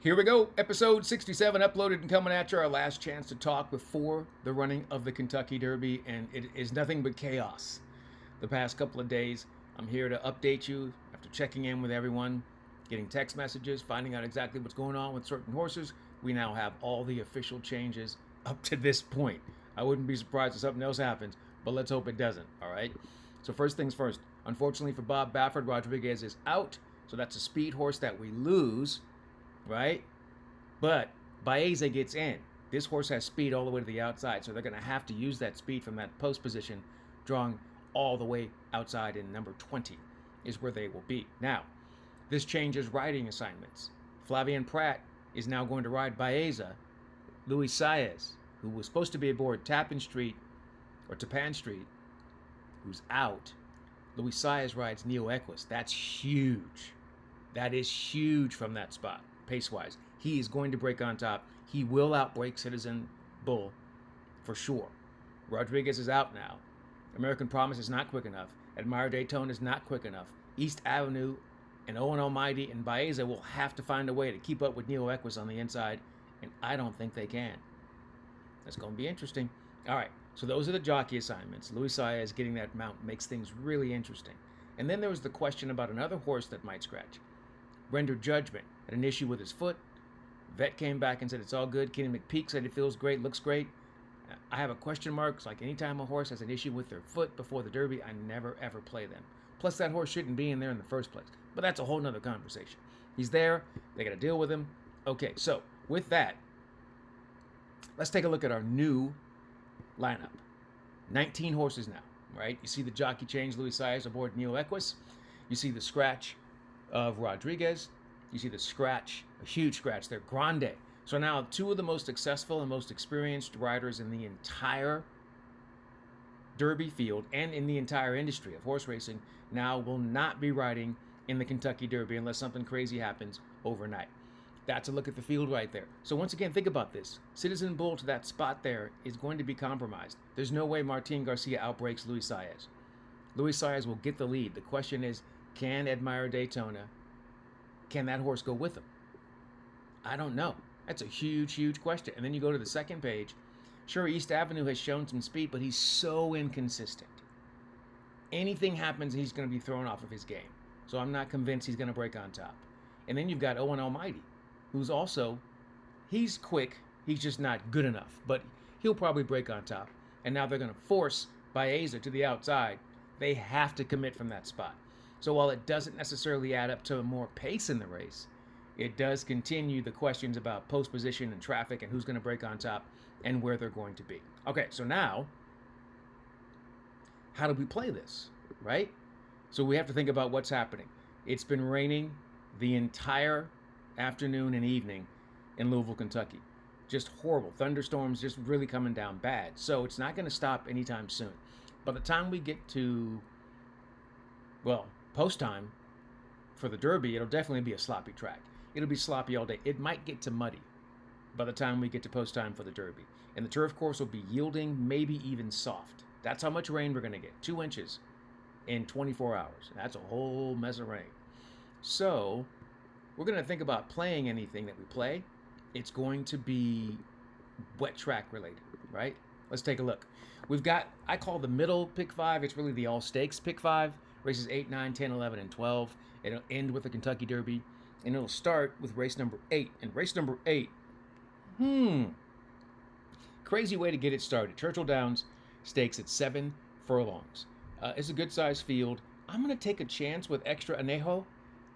Here we go, episode 67 uploaded and coming at you. Our last chance to talk before the running of the Kentucky Derby, and it is nothing but chaos. The past couple of days, I'm here to update you after checking in with everyone, getting text messages, finding out exactly what's going on with certain horses. We now have all the official changes up to this point. I wouldn't be surprised if something else happens, but let's hope it doesn't, all right? So first things first, unfortunately for Bob Baffert, Rodriguez is out, so that's a speed horse that we lose, right? But Baeza gets in. This horse has speed all the way to the outside, so they're going to have to use that speed from that post position, drawing all the way outside in number 20 is where they will be. Now, this changes riding assignments. Flavien Prat is now going to ride Baeza. Luis Saez, who was supposed to be aboard Tappan Street, who's out. Luis Saez rides Neo Equus. That's huge. That is huge from that spot, pace-wise. He is going to break on top. He will outbreak Citizen Bull for sure. Rodriguez is out now. American Promise is not quick enough. Admire Daytona is not quick enough. East Avenue and Owen Almighty and Baeza will have to find a way to keep up with Neo Equus on the inside, and I don't think they can. That's going to be interesting. All right, so those are the jockey assignments. Luis Saez getting that mount makes things really interesting. And then there was the question about another horse that might scratch. Rendered Judgment had an issue with his foot. Vet came back and said it's all good. Kenny McPeak said it feels great, looks great. I have a question mark. It's like anytime a horse has an issue with their foot before the Derby, I never ever play them. Plus that horse shouldn't be in there in the first place. But that's a whole nother conversation. He's there. They got to deal with him. Okay, so with that, let's take a look at our new lineup. 19 horses now, right? You see the jockey change, Luis Saez aboard Neo Equus. You see the scratch of Rodriguez. You see the scratch, a huge scratch there, Grande. So now two of the most successful and most experienced riders in the entire Derby field and in the entire industry of horse racing now will not be riding in the Kentucky Derby unless something crazy happens overnight. That's a look at the field right there. So once again, think about this. Citizen Bull to that spot there is going to be compromised. There's no way Martin Garcia outbreaks Luis Saez. Luis Saez will get the lead. The question is, can Admire Daytona, can that horse go with him? I don't know. That's a huge, huge question. And then you go to the second page. Sure, East Avenue has shown some speed, but he's so inconsistent. Anything happens, he's going to be thrown off of his game. So I'm not convinced he's going to break on top. And then you've got Owen Almighty, who's also, he's quick. He's just not good enough. But he'll probably break on top. And now they're going to force Baeza to the outside. They have to commit from that spot. So while it doesn't necessarily add up to more pace in the race, it does continue the questions about post position and traffic and who's going to break on top and where they're going to be. Okay, so now, how do we play this, right? So we have to think about what's happening. It's been raining the entire afternoon and evening in Louisville, Kentucky. Just horrible. Thunderstorms just really coming down bad. So it's not going to stop anytime soon. By the time we get to, well, post time for the Derby, it'll definitely be a sloppy track. It'll be sloppy all day. It might get to muddy by the time we get to post time for the Derby. And the turf course will be yielding, maybe even soft. That's how much rain we're going to get. 2 inches in 24 hours. That's a whole mess of rain. So we're going to think about playing anything that we play. It's going to be wet track related, right? Let's take a look. We've got, I call the middle pick 5. It's really the all stakes pick 5. Races 8, 9, 10, 11, and 12. It'll end with the Kentucky Derby. And it'll start with race number 8. And race number 8, crazy way to get it started. Churchill Downs stakes at 7 furlongs. It's a good-sized field. I'm going to take a chance with Extra Anejo.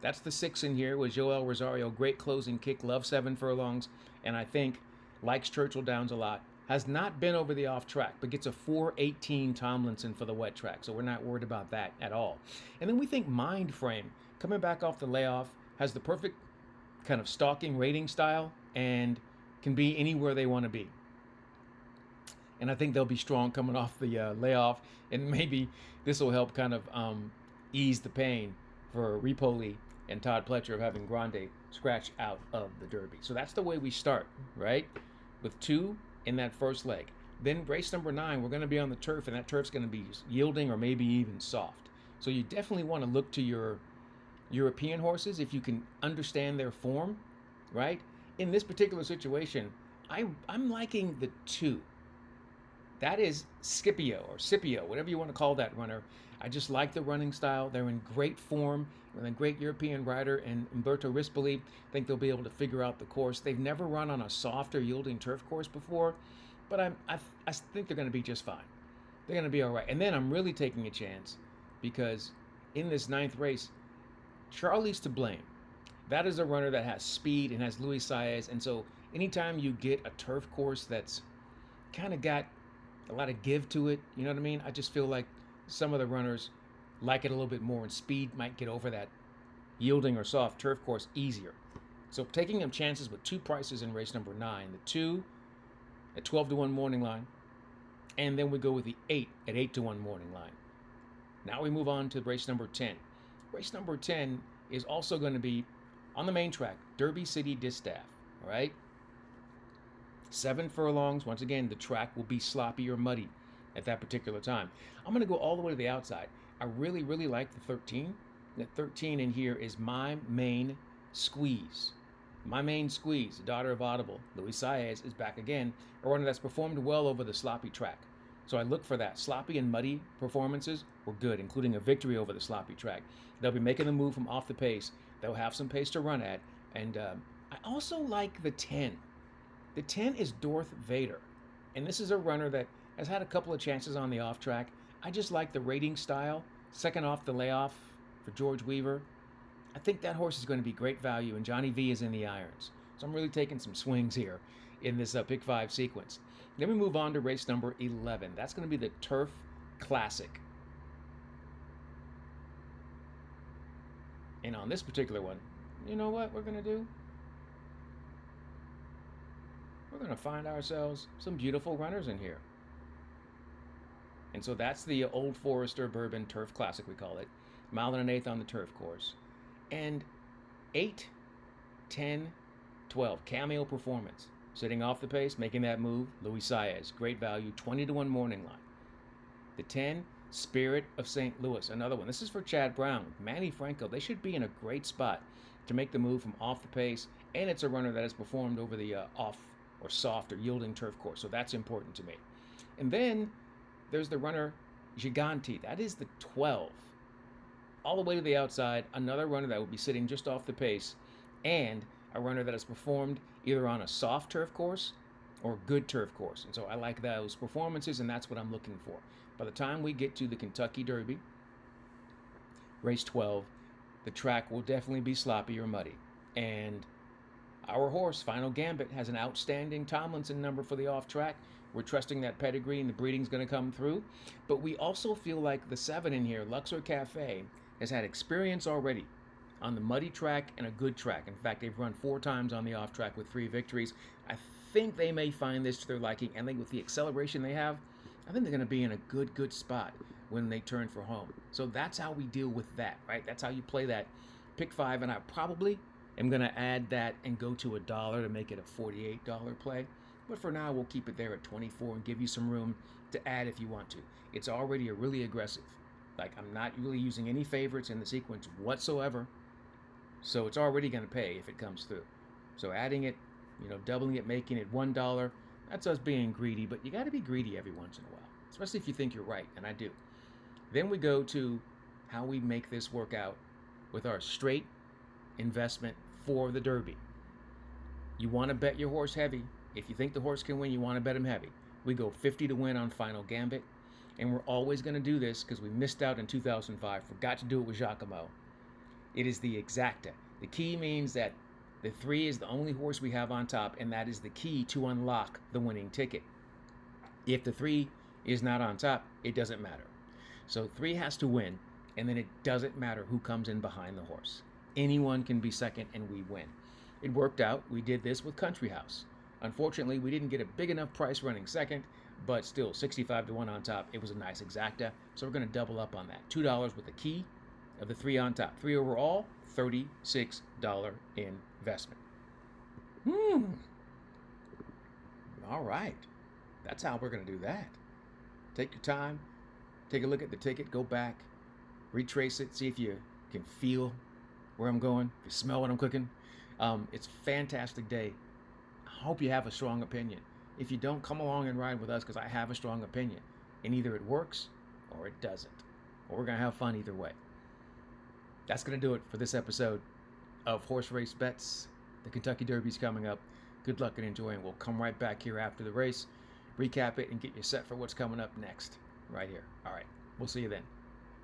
That's the 6 in here with Joel Rosario. Great closing kick. Loves 7 furlongs. And I think likes Churchill Downs a lot. Has not been over the off track, but gets a 4:18 Tomlinson for the wet track. So we're not worried about that at all. And then we think Mind Frame, coming back off the layoff, has the perfect kind of stalking rating style and can be anywhere they want to be. And I think they'll be strong coming off the layoff. And maybe this will help kind of ease the pain for Ripoli and Todd Pletcher of having Grande scratch out of the Derby. So that's the way we start, right? With 2 in that first leg. Then race number 9, we're going to be on the turf, and that turf's going to be yielding or maybe even soft. So you definitely want to look to your European horses if you can understand their form, right? in this particular situation, I'm liking the 2. That is Scipio or Scipio, whatever you want to call that runner. I just like the running style. They're in great form with a great European rider, and Umberto Rispoli. Think they'll be able to figure out the course. They've never run on a softer yielding turf course before, but I think they're going to be just fine. They're going to be all right. And then I'm really taking a chance because in this 9th race, Charlie's to blame. That is a runner that has speed and has Luis Saez, and so anytime you get a turf course that's kind of got a lot of give to it, you know what I mean? I just feel like some of the runners like it a little bit more, and speed might get over that yielding or soft turf course easier. So taking them chances with 2 prices in race number 9, the 2 at 12-1 morning line, and then we go with the 8 at 8-1 morning line. Now we move on to race number 10. Race number 10 is also going to be on the main track, Derby City Distaff, all right? 7 furlongs. Once again, the track will be sloppy or muddy at that particular time. I'm going to go all the way to the outside. I really, really like the 13. The 13 in here is My Main Squeeze. My Main Squeeze, the daughter of Audible, Luis Saez, is back again, a runner that's performed well over the sloppy track. So I look for that. Sloppy and muddy performances were good, including a victory over the sloppy track. They'll be making the move from off the pace. They'll have some pace to run at. And I also like the 10. The 10 is Darth Vader, and this is a runner that has had a couple of chances on the off track. I just like the rating style, second off the layoff for George Weaver. I think that horse is going to be great value, and Johnny V is in the irons. So I'm really taking some swings here in this pick 5 sequence. Then we move on to race number 11. That's going to be the Turf Classic. And on this particular one, you know what we're going to do? We're going to find ourselves some beautiful runners in here. And so that's the Old Forester Bourbon Turf Classic, we call it. Mile and an eighth on the turf course. And 8, 10, 12, cameo performance. Sitting off the pace, making that move, Luis Saez, great value, 20-1 morning line. The 10, Spirit of St. Louis, another one. This is for Chad Brown, Manny Franco. They should be in a great spot to make the move from off the pace, and it's a runner that has performed over the off or soft or yielding turf course, so that's important to me. And then there's the runner Gigante. That is the 12. All the way to the outside, another runner that will be sitting just off the pace, and a runner that has performed either on a soft turf course or good turf course. And so I like those performances, and that's what I'm looking for. By the time we get to the Kentucky Derby, race 12, the track will definitely be sloppy or muddy. And our horse, Final Gambit, has an outstanding Tomlinson number for the off track. We're trusting that pedigree and the breeding's going to come through. But we also feel like the 7 in here, Luxor Cafe, has had experience already on the muddy track and a good track. In fact, they've run 4 times on the off track with 3 victories. I think they may find this to their liking, and I think with the acceleration they have, I think they're going to be in a good spot when they turn for home. So that's how we deal with that, right? That's how you play that pick 5, and I probably am going to add that and go to $1 to make it a $48 play. But for now, we'll keep it there at 24 and give you some room to add if you want to. It's already a really aggressive. Like, I'm not really using any favorites in the sequence whatsoever. So it's already going to pay if it comes through. So adding it, doubling it, making it $1, that's us being greedy. But you got to be greedy every once in a while, especially if you think you're right, and I do. Then we go to how we make this work out with our straight investment for the Derby. You want to bet your horse heavy. If you think the horse can win, you want to bet him heavy. We go 50 to win on Final Gambit. And we're always going to do this because we missed out in 2005. Forgot to do it with Giacomo. It is the exacta. The key means that the 3 is the only horse we have on top, and that is the key to unlock the winning ticket. If the 3 is not on top, it doesn't matter. So 3 has to win, and then it doesn't matter who comes in behind the horse. Anyone can be second, and we win. It worked out. We did this with Country House. Unfortunately, we didn't get a big enough price running second, but still 65 to 1 on top. It was a nice exacta, so we're going to double up on that. $2 with the key of the 3 on top. 3 overall, $36 investment. All right. That's how we're going to do that. Take your time. Take a look at the ticket. Go back. Retrace it. See if you can feel where I'm going. If you smell what I'm cooking. It's a fantastic day hope you have a strong opinion. If you don't, come along and ride with us, because I have a strong opinion. And either it works or it doesn't. Or we're going to have fun either way. That's going to do it for this episode of Horse Race Bets. The Kentucky Derby's coming up. Good luck and enjoy, and we'll come right back here after the race, recap it, and get you set for what's coming up next right here. All right, we'll see you then.